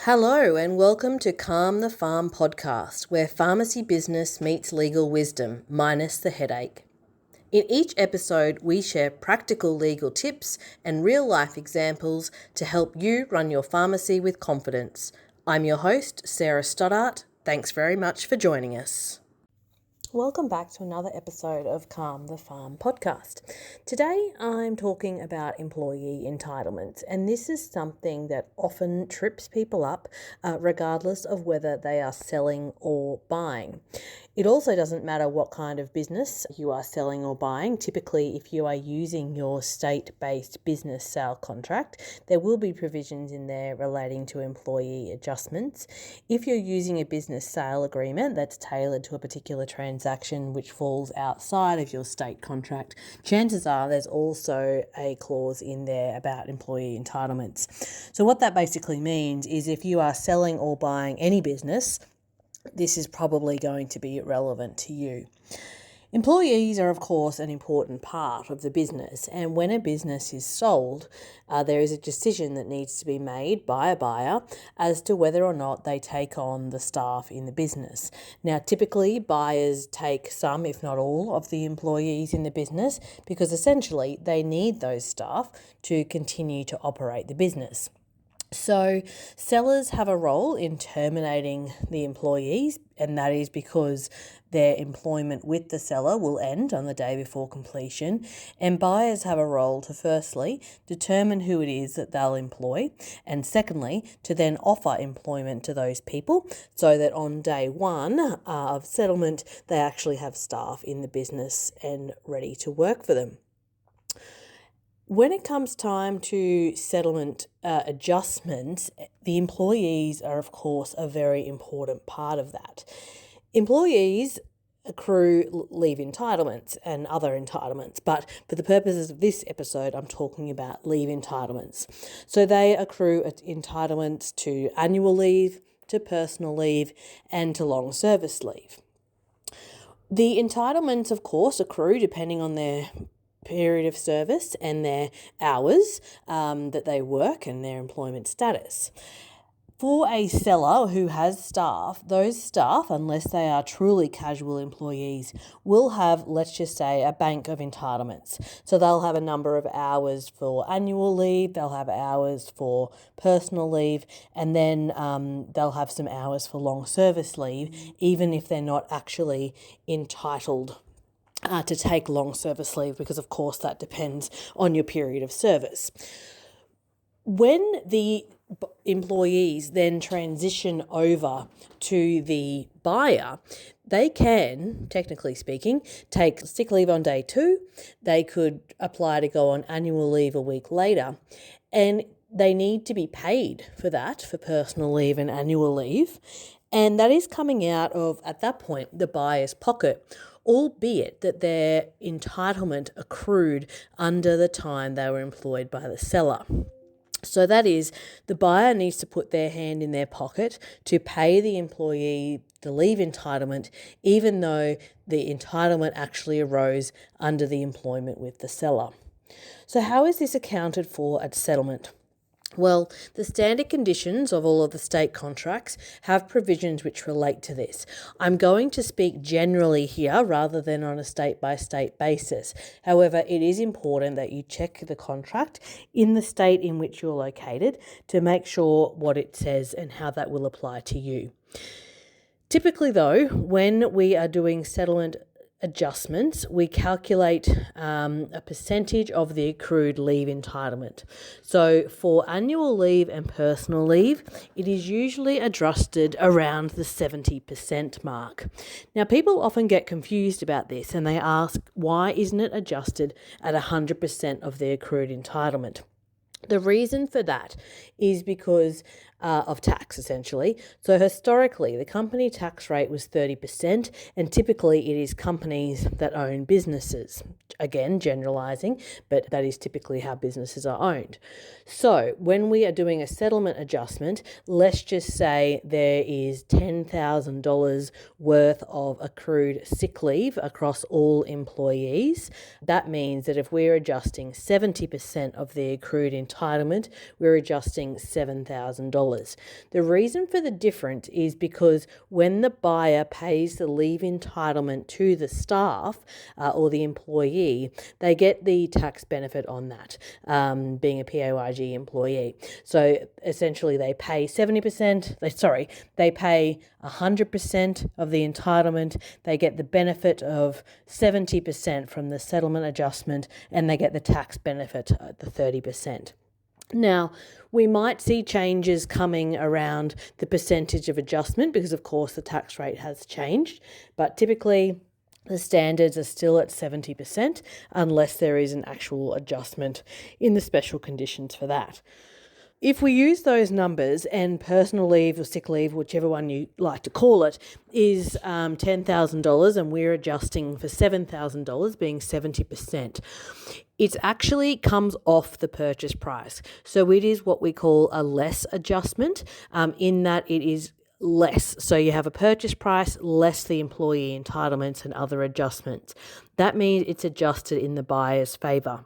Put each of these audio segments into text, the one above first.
Hello and welcome to Calm the Farm podcast, where pharmacy business meets legal wisdom, minus the headache. In each episode, we share practical legal tips and real-life examples to help you run your pharmacy with confidence. I'm your host, Sarah Stoddart. Thanks very much for joining us. Welcome back to another episode of Calm the Farm podcast. Today I'm talking about employee entitlements, and this is something that often trips people up regardless of whether they are selling or buying. It also doesn't matter what kind of business you are selling or buying. Typically, if you are using your state-based business sale contract, there will be provisions in there relating to employee adjustments. If you're using a business sale agreement that's tailored to a particular transaction which falls outside of your state contract, chances are there's also a clause in there about employee entitlements. So what that basically means is if you are selling or buying any business, this is probably going to be relevant to you. Employees are, of course, an important part of the business, and when a business is sold, there is a decision that needs to be made by a buyer as to whether or not they take on the staff in the business. Now, typically, buyers take some, if not all, of the employees in the business because essentially they need those staff to continue to operate the business. So sellers have a role in terminating the employees, and that is because their employment with the seller will end on the day before completion. And buyers have a role to firstly determine who it is that they'll employ, and secondly to then offer employment to those people so that on day one of settlement they actually have staff in the business and ready to work for them. When it comes time to settlement adjustments, the employees are, of course, a very important part of that. Employees accrue leave entitlements and other entitlements, but for the purposes of this episode, I'm talking about leave entitlements. So they accrue entitlements to annual leave, to personal leave, and to long service leave. The entitlements, of course, accrue depending on their period of service and their hours that they work and their employment status. For a seller who has staff, those staff, unless they are truly casual employees, will have, let's just say, a bank of entitlements. So they'll have a number of hours for annual leave, they'll have hours for personal leave, and then they'll have some hours for long service leave, even if they're not actually entitled to take long service leave, because of course that depends on your period of service. When the employees then transition over to the buyer, they can, technically speaking, take sick leave on day 2. They could apply to go on annual leave a week later, and they need to be paid for that, for personal leave and annual leave. And that is coming out of, at that point, the buyer's pocket, albeit that their entitlement accrued under the time they were employed by the seller. So that is, the buyer needs to put their hand in their pocket to pay the employee the leave entitlement, even though the entitlement actually arose under the employment with the seller. So how is this accounted for at settlement? Well, the standard conditions of all of the state contracts have provisions which relate to this. I'm going to speak generally here rather than on a state-by-state basis. However, it is important that you check the contract in the state in which you're located to make sure what it says and how that will apply to you. Typically, though, when we are doing settlement adjustments, we calculate a percentage of the accrued leave entitlement. So for annual leave and personal leave, it is usually adjusted around the 70% mark. Now, people often get confused about this and they ask, why isn't it adjusted at 100% of the accrued entitlement? The reason for that is because of tax, essentially. So historically, the company tax rate was 30%, and typically it is companies that own businesses. Again, generalising, but that is typically how businesses are owned. So when we are doing a settlement adjustment, let's just say there is $10,000 worth of accrued sick leave across all employees. That means that if we're adjusting 70% of the accrued entitlement, we're adjusting $7,000. The reason for the difference is because when the buyer pays the leave entitlement to the staff or the employee, they get the tax benefit on that, being a PAYG employee. So essentially they pay 70%, they pay 100% of the entitlement, they get the benefit of 70% from the settlement adjustment, and they get the tax benefit at the 30%. Now, we might see changes coming around the percentage of adjustment because, of course, the tax rate has changed, but typically the standards are still at 70% unless there is an actual adjustment in the special conditions for that. If we use those numbers and personal leave or sick leave, whichever one you like to call it, is $10,000 and we're adjusting for $7,000, being 70%, it actually comes off the purchase price. So it is what we call a less adjustment, in that it is less. So you have a purchase price less the employee entitlements and other adjustments. That means it's adjusted in the buyer's favour.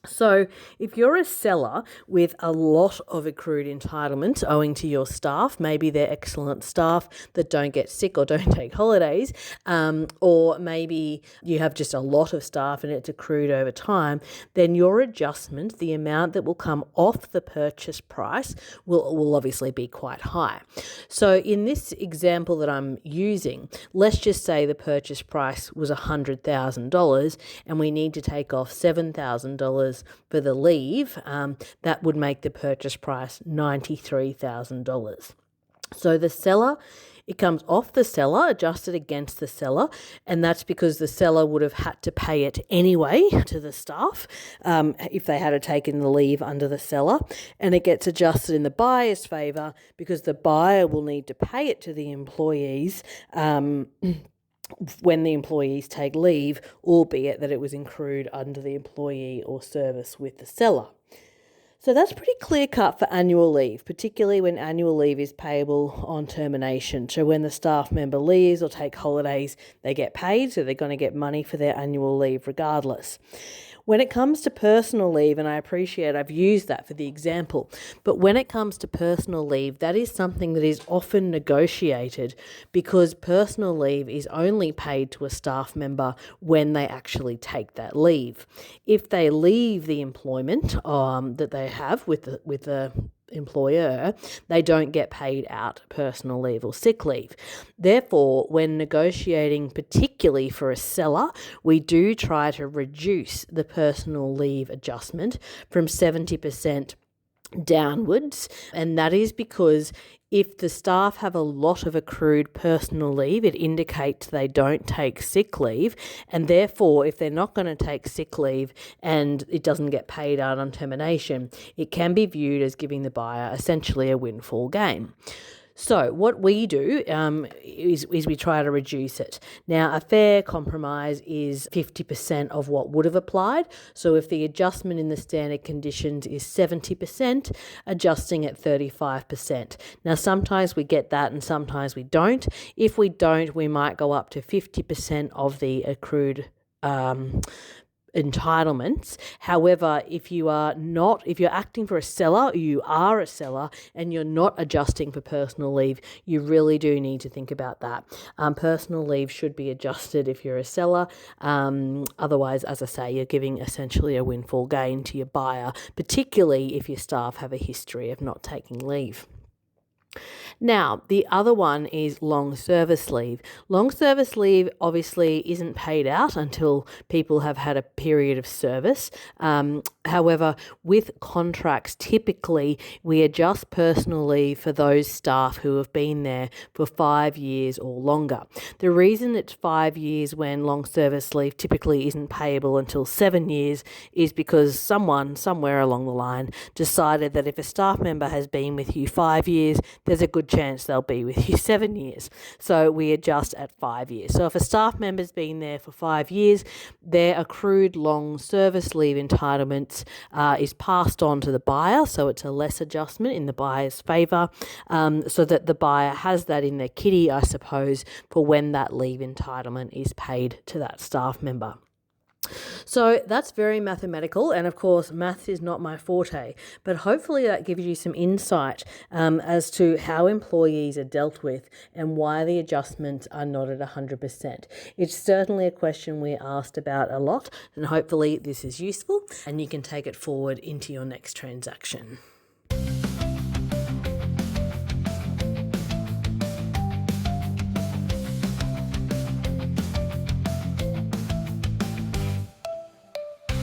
So if you're a seller with a lot of accrued entitlements owing to your staff, maybe they're excellent staff that don't get sick or don't take holidays, or maybe you have just a lot of staff and it's accrued over time, then your adjustment, the amount that will come off the purchase price, will obviously be quite high. So in this example that I'm using, let's just say the purchase price was $100,000 and we need to take off $7,000 for the leave. That would make the purchase price $93,000. So the seller, it comes off the seller, adjusted against the seller, and that's because the seller would have had to pay it anyway to the staff if they had taken the leave under the seller, and it gets adjusted in the buyer's favour because the buyer will need to pay it to the employees when the employees take leave, albeit that it was accrued under the employee or service with the seller. So that's pretty clear cut for annual leave, particularly when annual leave is payable on termination. So when the staff member leaves or take holidays, they get paid, so they're going to get money for their annual leave regardless. When it comes to personal leave, and I appreciate I've used that for the example, but when it comes to personal leave, that is something that is often negotiated because personal leave is only paid to a staff member when they actually take that leave. If they leave the employment that they have with the employer, they don't get paid out personal leave or sick leave. Therefore, when negotiating, particularly for a seller, we do try to reduce the personal leave adjustment from 70% downwards, and that is because if the staff have a lot of accrued personal leave, it indicates they don't take sick leave, and therefore if they're not going to take sick leave and it doesn't get paid out on termination, it can be viewed as giving the buyer essentially a windfall gain. So what we do is we try to reduce it. Now, a fair compromise is 50% of what would have applied. So if the adjustment in the standard conditions is 70%, adjusting at 35%. Now, sometimes we get that and sometimes we don't. If we don't, we might go up to 50% of the accrued entitlements. However, if you're acting for a seller, you are a seller and you're not adjusting for personal leave, you really do need to think about that. Personal leave should be adjusted if you're a seller. Otherwise, as I say, you're giving essentially a windfall gain to your buyer, particularly if your staff have a history of not taking leave. Now, the other one is long service leave. Long service leave obviously isn't paid out until people have had a period of service. However, with contracts, typically we adjust personal leave for those staff who have been there for 5 years or longer. The reason it's 5 years when long service leave typically isn't payable until 7 years is because someone somewhere along the line decided that if a staff member has been with you 5 years, there's a good chance they'll be with you 7 years. So we adjust at 5 years. So if a staff member's been there for 5 years, their accrued long service leave entitlements is passed on to the buyer. So it's a less adjustment in the buyer's favour, so that the buyer has that in their kitty, I suppose, for when that leave entitlement is paid to that staff member. So that's very mathematical, and of course, maths is not my forte, but hopefully that gives you some insight as to how employees are dealt with and why the adjustments are not at 100%. It's certainly a question we're asked about a lot, and hopefully this is useful and you can take it forward into your next transaction.